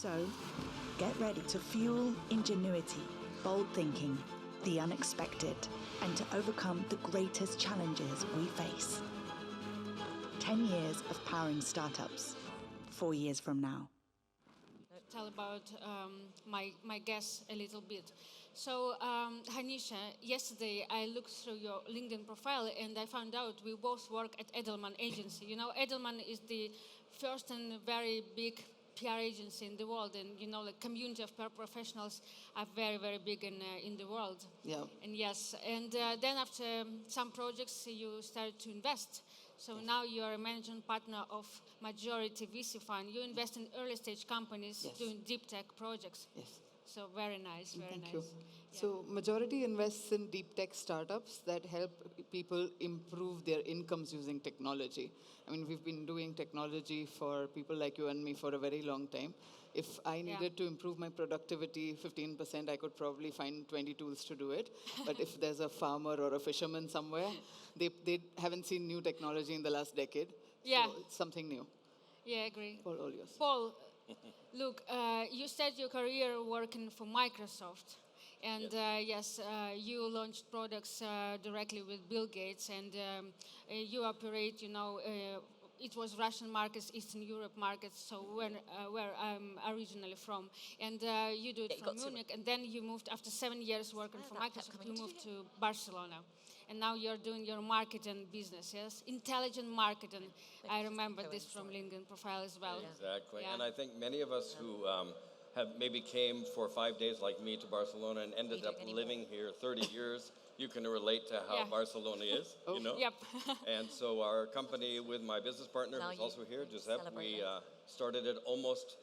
So, get ready to fuel ingenuity, bold thinking, the unexpected, and to overcome the greatest challenges we face. 10 years of powering startups, 4 years from now. Tell about my guest a little bit. So, Hanisha, yesterday I looked through your LinkedIn profile and I found out we both work at Edelman Agency. You know, Edelman is the first and very big PR agency in the world, and you know, the community of PR professionals are very, very big in the world. Yeah. And yes, and then after some projects, you started to invest. So now you are a managing partner of Majority VC Fund. You invest in early stage companies doing deep tech projects. Yes. So very nice, very Thank nice. you. Yeah. So Majority invests in deep tech startups that help people improve their incomes using technology. I mean, we've been doing technology for people like you and me for a very long time. If I needed to improve my productivity 15%, I could probably find 20 tools to do it. But if there's a farmer or a fisherman somewhere, they haven't seen new technology in the last decade. Yeah. So it's something new. Yeah, I agree. Paul, all yours. Paul, look, you started your career working for Microsoft. And you launched products directly with Bill Gates, and you operate, it was Russian markets, Eastern Europe markets, so where I'm originally from. And you do it from Munich, and then you moved, after 7 years working for Microsoft, you moved to Barcelona. And now you're doing your marketing business, yes? Intelligent marketing. I remember this from LinkedIn profile as well. Exactly. Yeah. And I think many of us who have maybe came for 5 days like me to Barcelona and ended up living here 30 years, you can relate to how Barcelona is, you know? Yep. And so our company with my business partner, who's also here, Giuseppe, we started it almost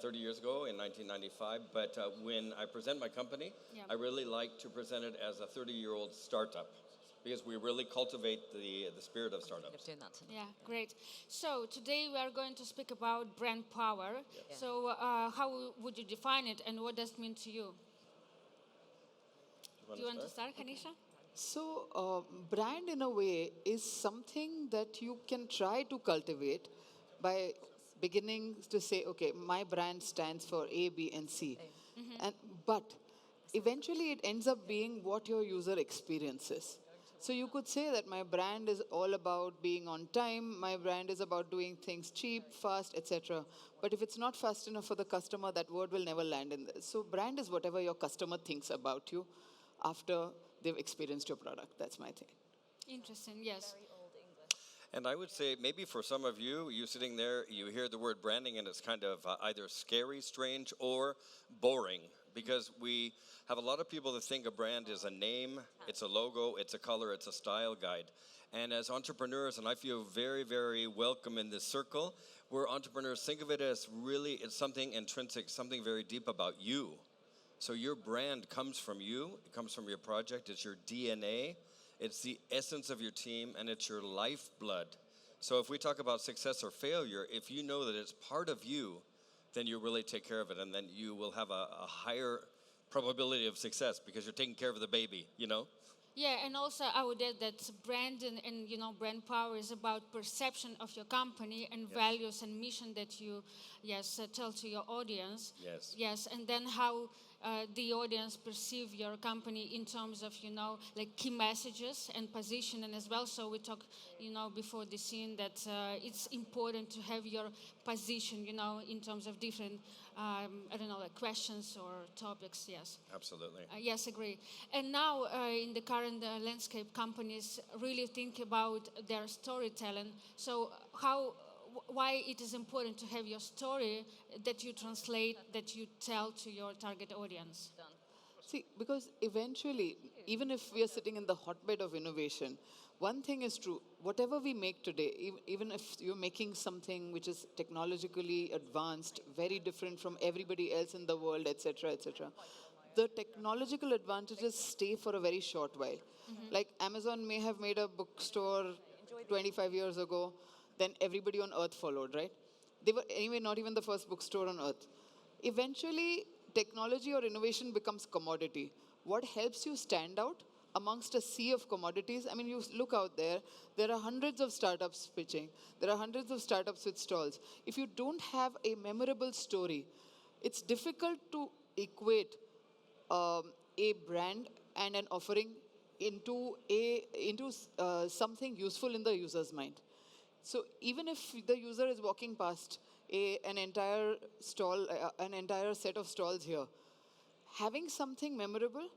30 years ago in 1995. But when I present my company, I really like to present it as a 30-year-old startup, because we really cultivate the spirit of startups. Yeah, great. So today we are going to speak about brand power. Yeah. So how would you define it, and what does it mean to you? Do you want to start, Hanisha? So, brand in a way is something that you can try to cultivate by beginning to say, okay, my brand stands for A, B, and C. But eventually it ends up being what your user experiences. So you could say that my brand is all about being on time, my brand is about doing things cheap, fast, etc. But if it's not fast enough for the customer, that word will never land in there. So brand is whatever your customer thinks about you after they've experienced your product. That's my thing. Interesting, yes. And I would say maybe for some of you, you sitting there, you hear the word branding and it's kind of either scary, strange, or boring. Because we have a lot of people that think a brand is a name, it's a logo, it's a color, it's a style guide. And as entrepreneurs, and I feel very, very welcome in this circle, we're entrepreneurs, think of it as really, it's something intrinsic, something very deep about you. So your brand comes from you, it comes from your project, it's your DNA, it's the essence of your team, and it's your lifeblood. So if we talk about success or failure, if you know that it's part of you, then you really take care of it, and then you will have a higher probability of success because you're taking care of the baby, you know? Yeah, and also I would add that brand and brand power is about perception of your company and values and mission that you tell to your audience. Yes, and then how the audience perceive your company in terms of like key messages and positioning as well. So we talked before the scene that it's important to have your position in terms of different like questions or topics. Yes, Absolutely. Yes, agree. And now in the current landscape, companies really think about their storytelling. So why it is important to have your story that you translate, that you tell to your target audience? See, because eventually, even if we are sitting in the hotbed of innovation, one thing is true. Whatever we make today, even if you're making something which is technologically advanced, very different from everybody else in the world, etc., the technological advantages stay for a very short while. Like Amazon may have made a bookstore 25 years ago, then everybody on earth followed, right? They were anyway not even the first bookstore on earth. Eventually, technology or innovation becomes commodity. What helps you stand out amongst a sea of commodities? I mean, you look out there are hundreds of startups pitching. There are hundreds of startups with stalls. If you don't have a memorable story, it's difficult to equate a brand and an offering into something useful in the user's mind. So even if the user is walking past an entire stall, an entire set of stalls here, having something memorable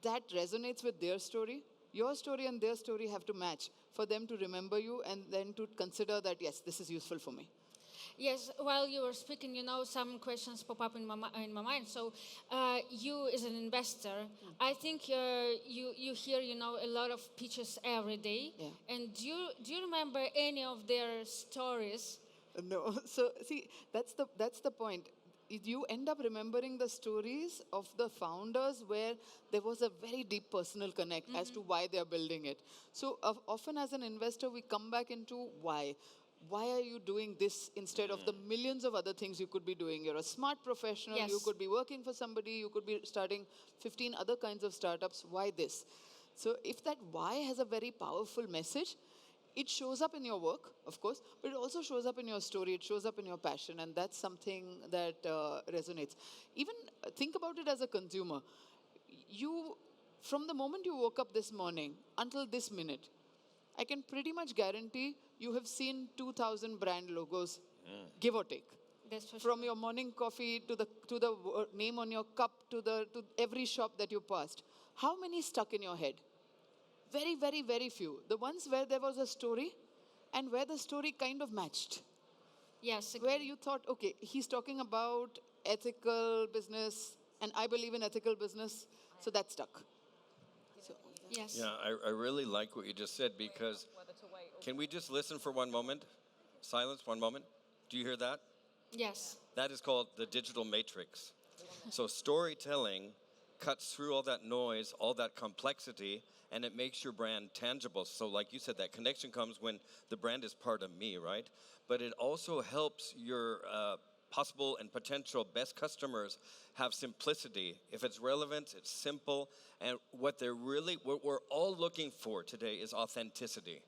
that resonates with their story, your story and their story have to match for them to remember you and then to consider that, yes, this is useful for me. Yes, while you were speaking, some questions pop up in my mind. So, you as an investor, I think you hear, a lot of pitches every day. Yeah. And do you remember any of their stories? No. So see, that's the point. You end up remembering the stories of the founders where there was a very deep personal connect as to why they are building it. So often as an investor, we come back into why. Why are you doing this instead of the millions of other things you could be doing? You're a smart professional. You Yes. could be working for somebody. You could be starting 15 other kinds of startups. Why this? So if that why has a very powerful message, it shows up in your work, of course, but it also shows up in your story, it shows up in your passion, and that's something that resonates. Even think about it as a consumer. You, from the moment you woke up this morning until this minute, I can pretty much guarantee you have seen 2,000 brand logos, give or take. That's for From sure. your morning coffee to the name on your cup to every shop that you passed. How many stuck in your head? Very, very, very few. The ones where there was a story and where the story kind of matched. Yes. Where you thought, okay, he's talking about ethical business and I believe in ethical business, so that stuck. So, Yes. Yeah, I really like what you just said because can we just listen for one moment? Silence, one moment. Do you hear that? Yes. That is called the digital matrix. So storytelling cuts through all that noise, all that complexity, and it makes your brand tangible. So like you said, that connection comes when the brand is part of me, right? But it also helps your possible and potential best customers have simplicity. If it's relevant, it's simple, and what we're all looking for today is authenticity.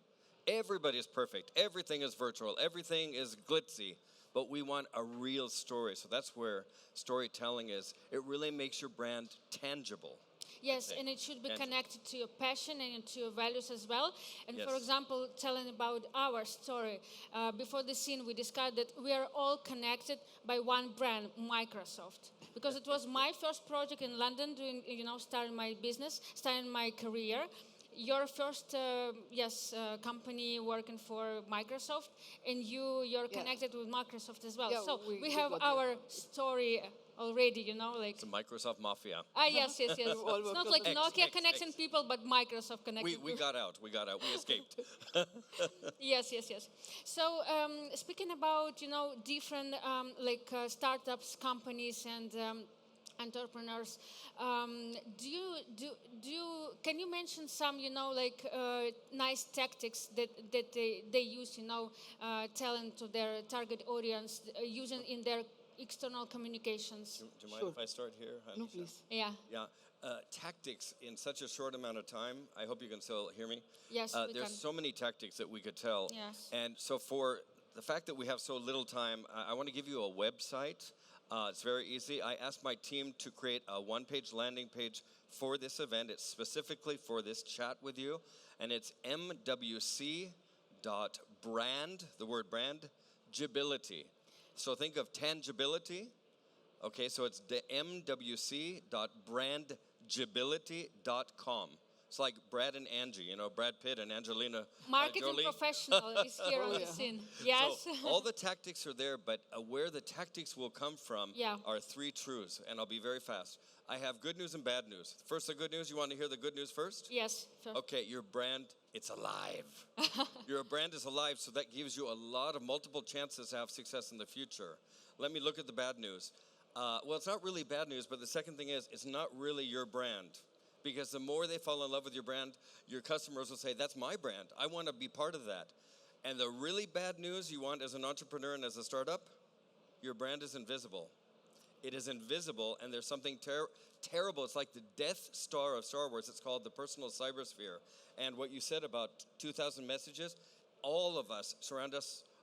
Everybody's perfect. Everything is virtual. Everything is glitzy. But we want a real story. So that's where storytelling is. It really makes your brand tangible. Yes, think. and it should be And- connected to your passion and to your values as well. And for Yes. example, telling about our story, before the scene, we discussed that we are all connected by one brand, Microsoft. Because it was my first project in London, doing, starting my business, starting my career. Your first, company working for Microsoft, and you're Yeah. connected with Microsoft as well. Yeah, So we have got our story already, like. It's a Microsoft mafia. Ah, yes. all It's worked not on like the- Nokia X, connecting X. people, but Microsoft connecting We people. got out. We escaped. Yes. So speaking about, different startups, companies, and entrepreneurs, can you mention some, nice tactics that they use, telling to their target audience, using in their external communications? Do you mind Sure. if I start here? No, Hanisha? please. Yeah. Yeah, tactics in such a short amount of time. I hope you can still hear me. Yes, we There's can. so many tactics that we could tell. Yes. And so for the fact that we have so little time, I want to give you a website. It's very easy. I asked my team to create a one-page landing page for this event. It's specifically for this chat with you. And it's mwc.brand, the word brand, gibility. So think of tangibility. Okay, so it's the mwc.brandgibility.com. It's like Brad and Angie, Brad Pitt and Angelina Marketing Jolie. professional is here on the yeah. scene. Yes. So all the tactics are there, but where the tactics will come from Yeah. are three truths, and I'll be very fast. I have good news and bad news. First, the good news. You want to hear the good news first? Yes. Sure. Okay, your brand, it's alive. Your brand is alive, so that gives you a lot of multiple chances to have success in the future. Let me look at the bad news. Well, it's not really bad news, but the second thing is, it's not really your brand. Because the more they fall in love with your brand, your customers will say, that's my brand. I want to be part of that. And the really bad news you want as an entrepreneur and as a startup, your brand is invisible. It is invisible, and there's something terrible. It's like the Death Star of Star Wars. It's called the personal cybersphere. And what you said about 2,000 messages, all of us surround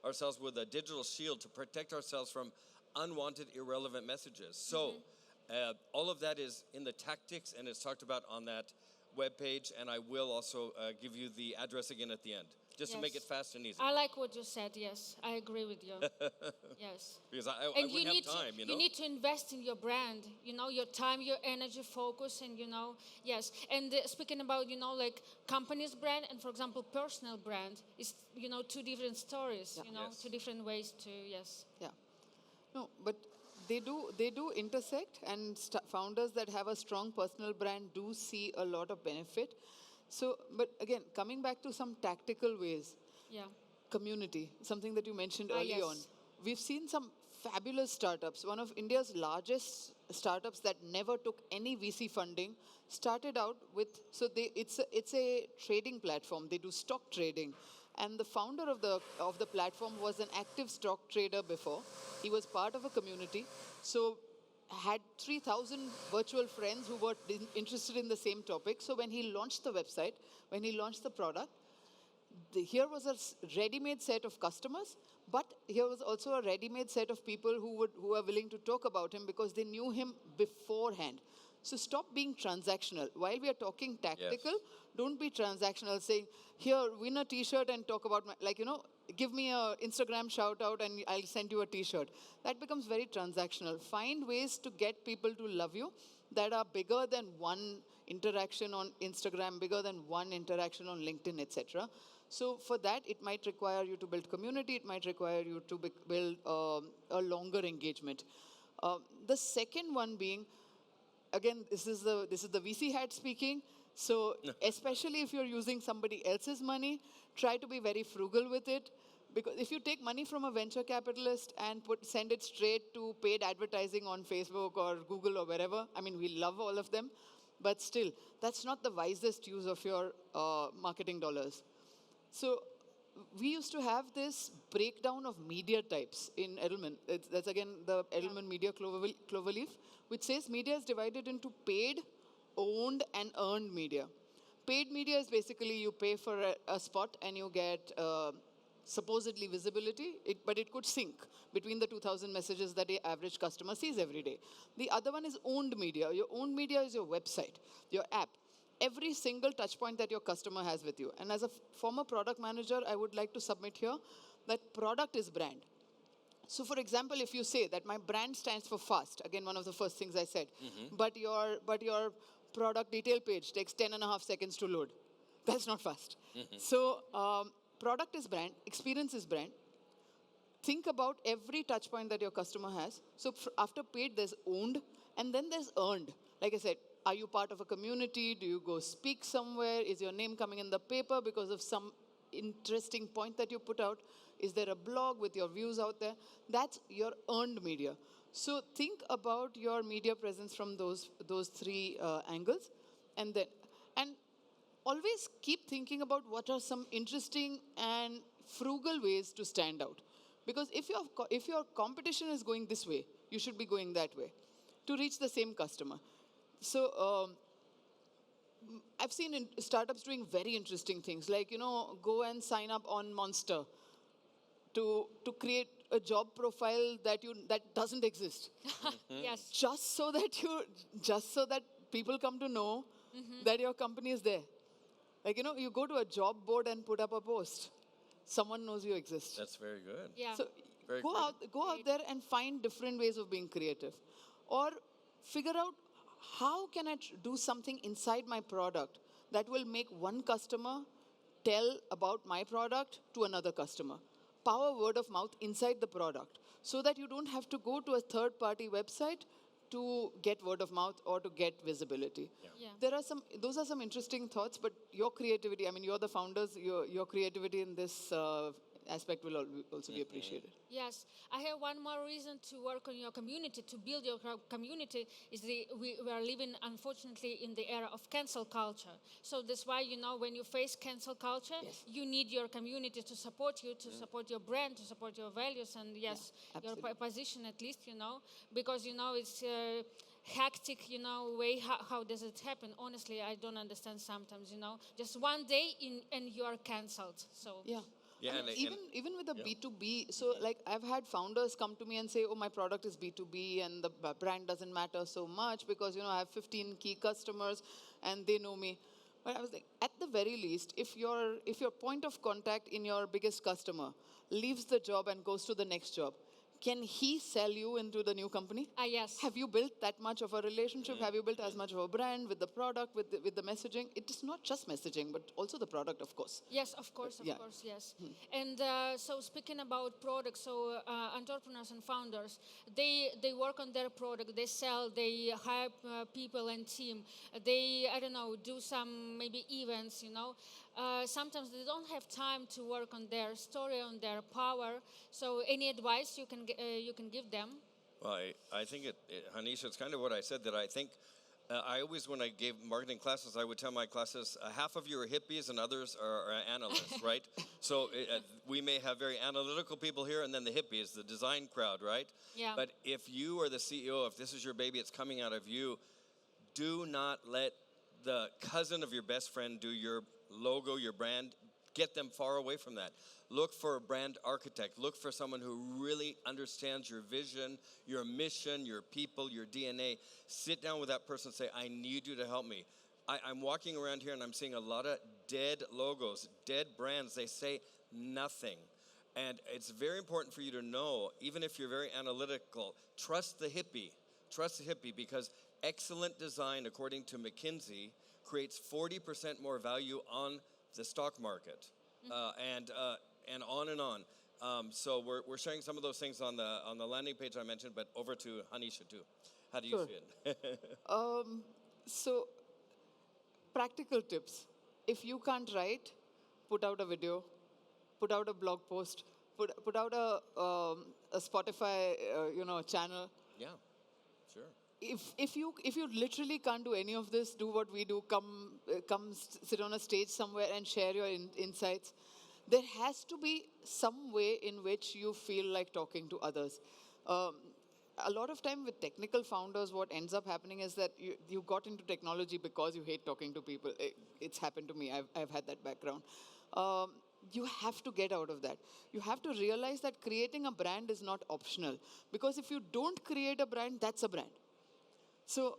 ourselves with a digital shield to protect ourselves from unwanted, irrelevant messages. So all of that is in the tactics, and it's talked about on that webpage, and I will also give you the address again at the end, just to make it Yes. fast and easy. I like what you said. Yes, I agree with you. Yes. Because I And wouldn't have time, you need to invest in your brand, your time, your energy, focus, and yes. And speaking about like company's brand and, for example, personal brand is two different stories, Yes. two different ways to, yes. Yeah. No, but they do intersect, and founders that have a strong personal brand do see a lot of benefit. So, but again, coming back to some tactical ways, Yeah. community, something that you mentioned Ah, early on. yes. We've seen some fabulous startups. One of India's largest startups that never took any VC funding started out with, so it's a trading platform. They do stock trading. And the founder of the platform was an active stock trader before. He was part of a community. So had 3,000 virtual friends who were interested in the same topic. So when he launched the website, when he launched the product, here was a ready-made set of customers, but here was also a ready-made set of people who are willing to talk about him because they knew him beforehand. So stop being transactional. While we are talking tactical, don't be transactional, saying, here, win a t-shirt and talk about give me a Instagram shout out and I'll send you a t-shirt. That becomes very transactional. Find ways to get people to love you that are bigger than one interaction on Instagram, bigger than one interaction on LinkedIn, etc. So for that, it might require you to build community. It might require you to build a longer engagement. The second one being, again, this is the VC hat speaking. So especially if you're using somebody else's money, try to be very frugal with it. Because if you take money from a venture capitalist and send it straight to paid advertising on Facebook or Google or wherever, I mean, we love all of them, but still, that's not the wisest use of your marketing dollars. So we used to have this breakdown of media types in Edelman. That's again the Edelman Media Cloverleaf, which says media is divided into paid, owned, and earned media. Paid media is basically you pay for a spot and you get supposedly visibility, but it could sync between the 2,000 messages that the average customer sees every day. The other one is owned media. Your owned media is your website, your app, every single touch point that your customer has with you. And as a former product manager, I would like to submit here that product is brand. So for example, if you say that my brand stands for fast, again, one of the first things I said, but your product detail page takes 10.5 seconds to load. That's not fast. So product is brand, experience is brand. Think about every touch point that your customer has. So after paid, there's owned, and then there's earned. Like I said, are you part of a community? Do you go speak somewhere? Is your name coming in the paper because of some interesting point that you put out? Is there a blog with your views out there? That's your earned media. So think about your media presence from those three angles, and always keep thinking about what are some interesting and frugal ways to stand out. Because if your competition is going this way, you should be going that way to reach the same customer. So I've seen startups doing very interesting things, like go and sign up on Monster to create a job profile that doesn't exist, Yes. just so that people come to know that your company is there. Like you go to a job board and put up a post, someone knows you exist. That's very good. Yeah. So Very go creative. out there and find different ways of being creative, or figure out how can I do something inside my product that will make one customer tell about my product to another customer. Power word of mouth inside the product, so that you don't have to go to a third-party website to get word of mouth or to get visibility. Yeah. Those are some interesting thoughts, but your creativity, I mean, you're the founders, your creativity in this aspect will also be appreciated. Yes, I have one more reason to work on your community, to build your community, is we are living, unfortunately, in the era of cancel culture. So that's why, when you face cancel culture, Yes. you need your community to support you, to support your brand, to support your values, and yes, your absolutely. position at least, because, it's hectic, way. How does it happen? Honestly, I don't understand sometimes, just one day and you are cancelled. So Yeah. Yeah, I mean, even with a B2B, so like I've had founders come to me and say, "Oh, my product is B2B, and the brand doesn't matter so much because I have 15 key customers, and they know me." But I was like, at the very least, if your point of contact in your biggest customer leaves the job and goes to the next job, can he sell you into the new company? Yes. Have you built that much of a relationship? Have you built as much of a brand with the product, with the messaging? It is not just messaging, but also the product, of course. Yes, of course, yes. And so speaking about products, so entrepreneurs and founders, they work on their product, they sell, they hire people and team, they, I don't know, do some maybe events, sometimes they don't have time to work on their story, on their power. So any advice you can give them? Well, I think Hanisha, it's kind of what I said, that I think I always, when I gave marketing classes, I would tell my classes, half of you are hippies and others are analysts, right? So we may have very analytical people here and then the hippies, the design crowd, right? Yeah. But if you are the CEO, if this is your baby, it's coming out of you, do not let the cousin of your best friend do your logo, your brand. Get them far away from that. Look for a brand architect. Look for someone who really understands your vision, your mission, your people, your DNA. Sit down with that person and say, I need you to help me. I'm walking around here and I'm seeing a lot of dead logos, dead brands. They say nothing. And it's very important for you to know, even if you're very analytical, trust the hippie. Trust the hippie, because excellent design, according to McKinsey, creates 40% more value on the stock market, and on and on. So we're sharing some of those things on the landing page I mentioned, but over to Hanisha too. How do you Sure. see it? So, practical tips. If you can't write, put out a video, put out a blog post, put out a Spotify channel. Yeah, sure. If you literally can't do any of this, do what we do. Come sit on a stage somewhere and share your insights. There has to be some way in which you feel like talking to others. A lot of time with technical founders, what ends up happening is that you got into technology because you hate talking to people. It's happened to me. I've had that background. You have to get out of that. You have to realize that creating a brand is not optional. Because if you don't create a brand, that's a brand. So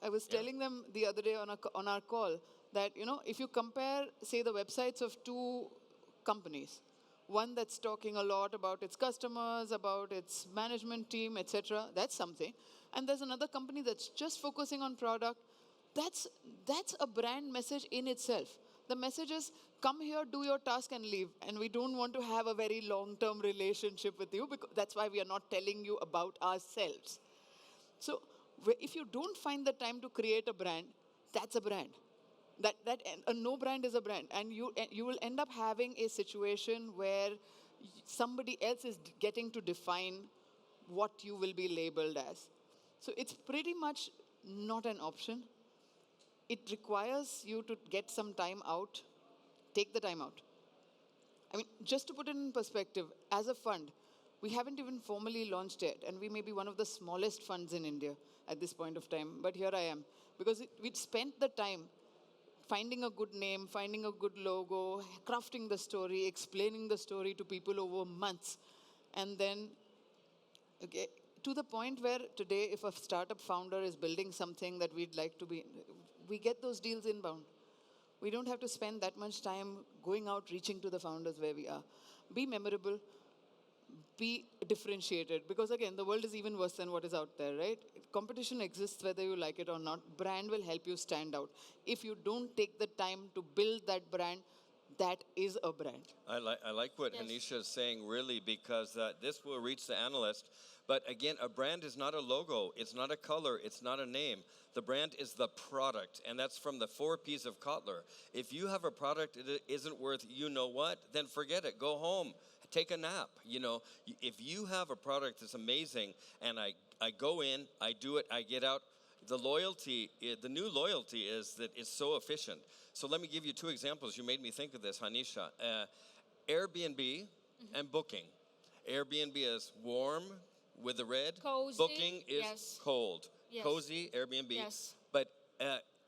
I was telling them the other day on our call that, if you compare, say, the websites of two companies, one that's talking a lot about its customers, about its management team, etc., that's something. And there's another company that's just focusing on product. That's a brand message in itself. The message is, come here, do your task and leave. And we don't want to have a very long-term relationship with you, because that's why we are not telling you about ourselves. So if you don't find the time to create a brand, that's a brand. No brand is a brand, and you will end up having a situation where somebody else is getting to define what you will be labeled as. So it's pretty much not an option. It requires you to get some time out. Take the time out. I mean, just to put it in perspective, as a fund, we haven't even formally launched yet, and we may be one of the smallest funds in India at this point of time, but here I am. Because we'd spent the time finding a good name, finding a good logo, crafting the story, explaining the story to people over months. And then, to the point where today, if a startup founder is building something that we'd like to be, we get those deals inbound. We don't have to spend that much time going out, reaching to the founders where we are. Be memorable. Be differentiated, because again, the world is even worse than what is out there, right? Competition exists whether you like it or not. Brand will help you stand out. If you don't take the time to build that brand, that is a brand. I like what Hanisha is saying, really, because this will reach the analyst. But again, a brand is not a logo. It's not a color. It's not a name. The brand is the product, and that's from the 4 Ps of Kotler. If you have a product that isn't worth what, then forget it. Go home. Take a nap. If you have a product that's amazing, and I go in, I do it, I get out, the new loyalty is that it's so efficient. So let me give you 2 examples. You made me think of this, Hanisha. Airbnb and Booking. Airbnb is warm with the red. Cozy. Booking is cold. Yes. Cozy, Airbnb. Yes. But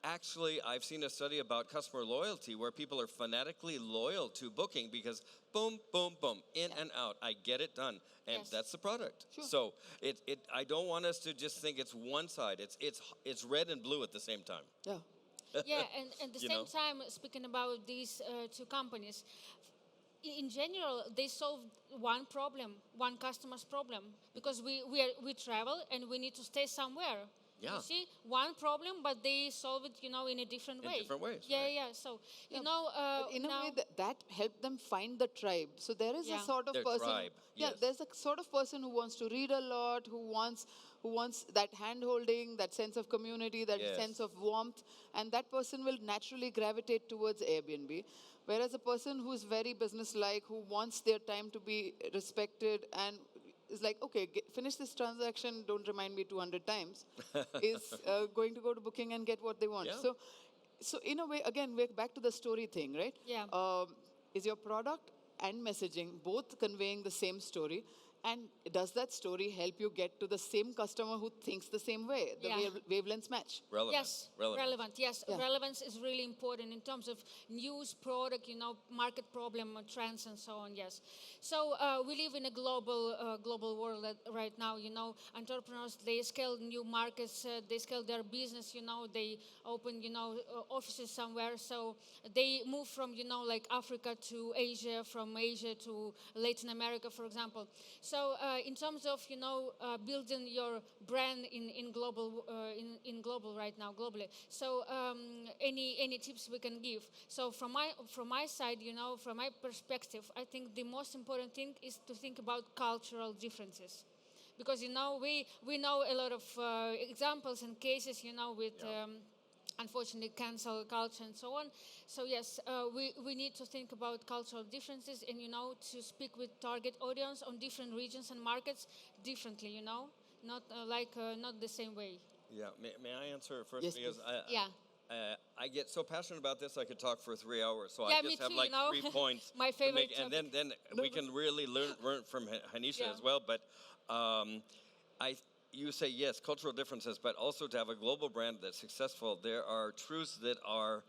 actually, I've seen a study about customer loyalty where people are fanatically loyal to booking because boom, boom, boom, in and out. I get it done. And Yes. that's the product. Sure. So I don't want us to just think it's one side. It's red and blue at the same time. Yeah. Yeah, and at the You same know? time, speaking about these two companies, in general, they solve one problem, one customer's problem, because we travel and we need to stay somewhere. Yeah. You see, one problem, but they solve it, in a different In way. different ways, Yeah, right. yeah. So, But in a now, way that helped them find the tribe. So there is a Yeah. sort of Their person. tribe, Yeah, yes. there's a sort of person who wants to read a lot, who wants that hand holding, that sense of community, that Yes. sense of warmth, and that person will naturally gravitate towards Airbnb. Whereas a person who's very business-like, who wants their time to be respected and is like, okay, finish this transaction, don't remind me 200 times, is going to go to booking and get what they want. Yeah. So in a way, again, we're back to the story thing, right? Yeah. Is your product and messaging both conveying the same story? And does that story help you get to the same customer who thinks the same way? The Yeah. wavelengths match. Relevant. Yes, relevant. Yes, Yeah. relevance is really important in terms of news, product, market problem, trends, and so on. Yes. So we live in a global world right now. Entrepreneurs, they scale new markets, they scale their business. They open offices somewhere. So they move from like Africa to Asia, from Asia to Latin America, for example. So in terms of building your brand in global right now, globally. So any tips we can give? So from my side, from my perspective, I think the most important thing is to think about cultural differences, because we know a lot of examples and cases with. Yeah. Unfortunately, cancel culture and so on. So yes, we need to think about cultural differences and to speak with target audience on different regions and markets differently. Not not the same way. Yeah. May I answer first? Yes, Because please. Yeah. I get so passionate about this, I could talk for 3 hours. So Yeah, I me just have too, like 3 points. My to favorite make, and then we can really learn from Hanisha Yeah. as well. But you say yes, cultural differences, but also to have a global brand that's successful, there are truths that are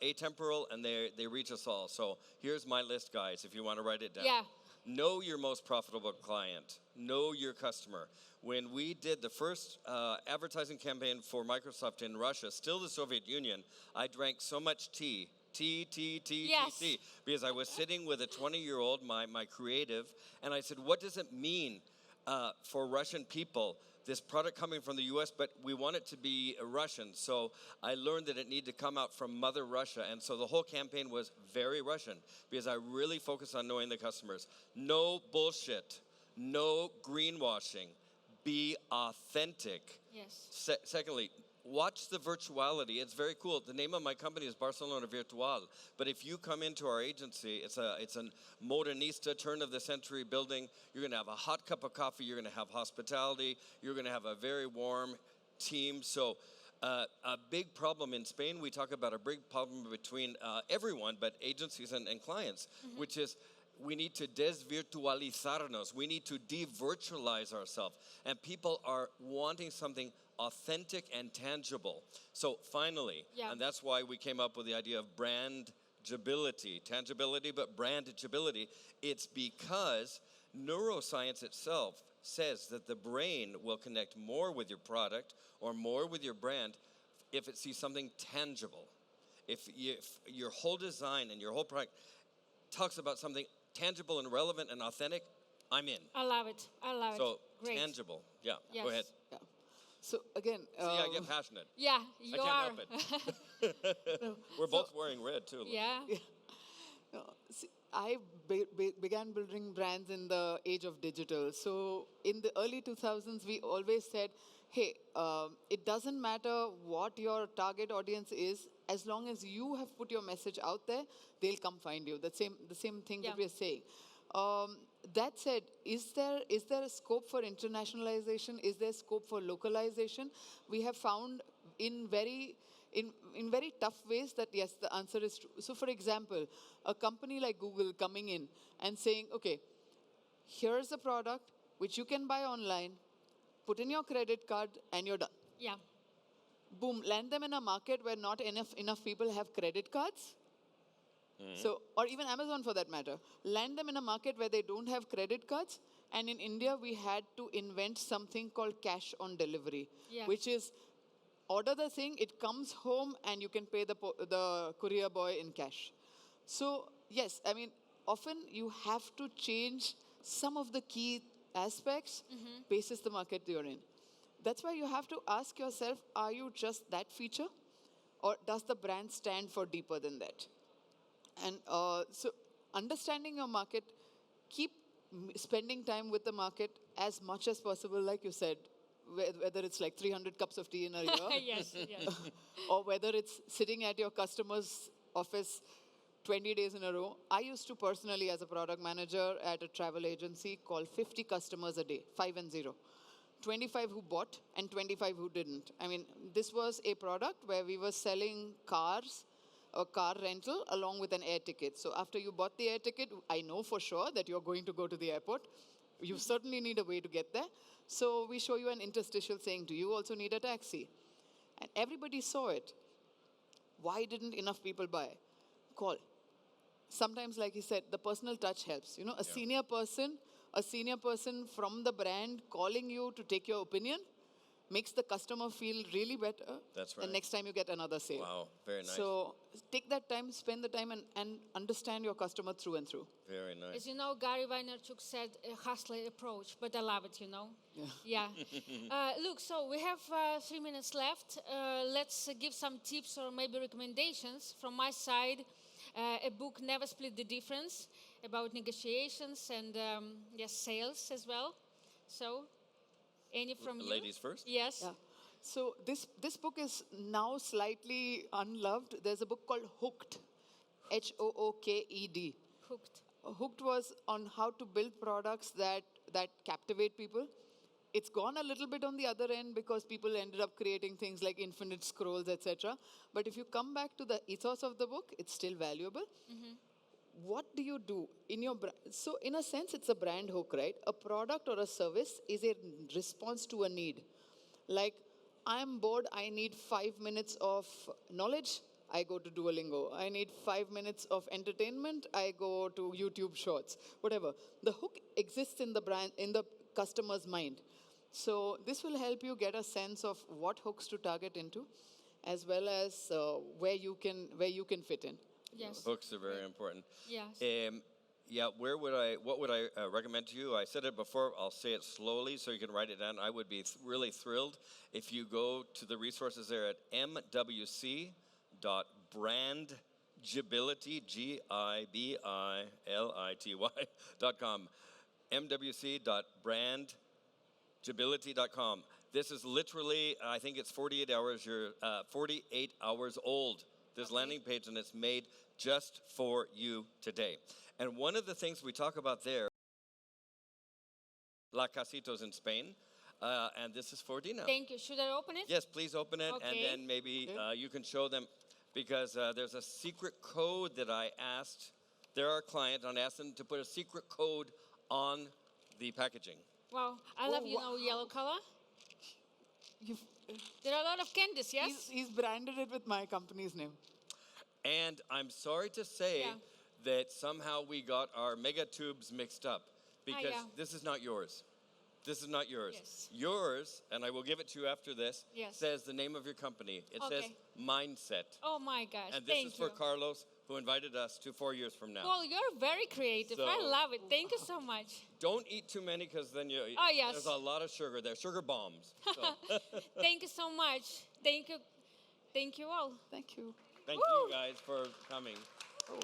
atemporal and they reach us all. So here's my list, guys, if you want to write it down. Yeah. Know your most profitable client. Know your customer. When we did the first advertising campaign for Microsoft in Russia, still the Soviet Union, I drank so much tea. Yes. Because I was sitting with a 20-year-old, my creative, and I said, what does it mean for Russian people, this product coming from the US, but we want it to be Russian. So I learned that it needed to come out from Mother Russia. And so the whole campaign was very Russian because I really focused on knowing the customers. No bullshit, no greenwashing, be authentic. Yes. Secondly, watch the virtuality. It's very cool. The name of my company is Barcelona Virtual. But if you come into our agency, it's a modernista, turn of the century building. You're going to have a hot cup of coffee. You're going to have hospitality. You're going to have a very warm team. So a big problem in Spain, we talk about a big problem between everyone, but agencies and clients, which is we need to desvirtualizarnos. We need to de-virtualize ourselves. And people are wanting something authentic and tangible. So finally, Yeah. and that's why we came up with the idea of brandability, tangibility, but brandability. It's because neuroscience itself says that the brain will connect more with your product or more with your brand if it sees something tangible. If your whole design and your whole product talks about something tangible and relevant and authentic, I'm in. I love it. So Great. tangible. Yeah, Yes. go ahead. Yeah. So again, See, I get passionate. Yeah, you I are. can't help it. We're both wearing red too. Yeah. no, see, I began building brands in the age of digital. So in the early 2000s, we always said, hey, it doesn't matter what your target audience is, as long as you have put your message out there, they'll come find you. The same thing Yeah. that we're saying. That said, is there a scope for internationalization? Is there scope for localization? We have found in very tough ways that yes, the answer is true. So for example, a company like Google coming in and saying, okay, here's a product which you can buy online, put in your credit card, and you're done. Yeah. boom, land them in a market where not enough people have credit cards. So, or even Amazon for that matter, land them in a market where they don't have credit cards. And in India, we had to invent something called cash on delivery, Yes. which is order the thing, it comes home, and you can pay the courier boy in cash. So, yes, I mean, often you have to change some of the key aspects basis the market you're in. That's why you have to ask yourself, are you just that feature? Or does the brand stand for deeper than that? And so understanding your market, keep spending time with the market as much as possible, like you said, whether it's like 300 cups of tea in a year, Yes, yes. or whether it's sitting at your customer's office 20 days in a row. I used to personally, as a product manager at a travel agency, call 50 customers a day, 5 and 0. 25 who bought and 25 who didn't. I mean, this was a product where we were selling cars, a car rental, along with an air ticket. So after you bought the air ticket, I know for sure that you're going to go to the airport. You certainly need a way to get there. So we show you an interstitial saying, do you also need a taxi? And everybody saw it. Why didn't enough people buy? Call. Sometimes, like he said, the personal touch helps. You know, a senior person from the brand calling you to take your opinion makes the customer feel really better. That's right. The next time you get another sale. Wow, very nice. So take that time, spend the time, and understand your customer through and through. Very nice. As you know, Gary Vaynerchuk said a hustler approach, but I love it, you know. Yeah. Look, so we have 3 minutes left. Let's give some tips or maybe recommendations from my side. A book, Never Split the Difference, about negotiations and yes, sales as well. So, any from you? Ladies first? Yes. Yeah. So this book is now slightly unloved. There's a book called Hooked, Hooked. Hooked. Hooked was on how to build products that captivate people. It's gone a little bit on the other end because people ended up creating things like infinite scrolls, etc. But if you come back to the ethos of the book, it's still valuable. What do you do in your brand? So in a sense, it's a brand hook, right? A product or a service is a response to a need. Like, I'm bored, I need 5 minutes of knowledge, I go to Duolingo. I need 5 minutes of entertainment, I go to YouTube Shorts, whatever. The hook exists in the brand, in the customer's mind. So this will help you get a sense of what hooks to target into, as well as where you can fit in. Yes. Hooks are very important. Yes. Yeah, what would I recommend to you? I said it before, I'll say it slowly so you can write it down. I would be really thrilled if you go to the resources there at mwc.brandgibility, GIBILITY.com. mwc.brandgibility.com. This is literally, I think it's 48 hours old, this landing page, and it's made just for you today. And one of the things we talk about there, La Casitos in Spain, and this is for Dina. Thank you. Should I open it? Yes, please open it, Okay. and then maybe you can show them, because there's a secret code that I asked. They're our client, and I asked them to put a secret code on the packaging. Wow. I love, yellow color. There are a lot of candies, yes? He's branded it with my company's name. And I'm sorry to say that somehow we got our mega tubes mixed up, because this is not yours. This is not yours. Yes. Yours, and I will give it to you after this, Yes. says the name of your company. It says Mindset. Oh my gosh. And this Thank is for you. Carlos, who invited us to 4 years from now. Paul, you're very creative. I So- love it. Thank you so much. Don't eat too many, because then Oh, yes. there's a lot of sugar there, sugar bombs. So, Thank you so much. Thank you. Thank you all. Thank you. thank you guys for coming.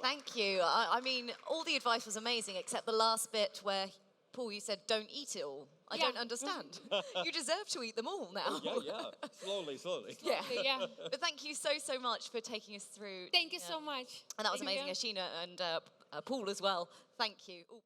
Thank you. I mean, all the advice was amazing, except the last bit where, Paul, you said, don't eat it all. I Yeah. don't understand. You deserve to eat them all now. Yeah. Slowly. Yeah. Yeah. But thank you so much for taking us through. Thank you so much. And that was Thank amazing, you. Ashina and Paul as well. Thank you. Ooh.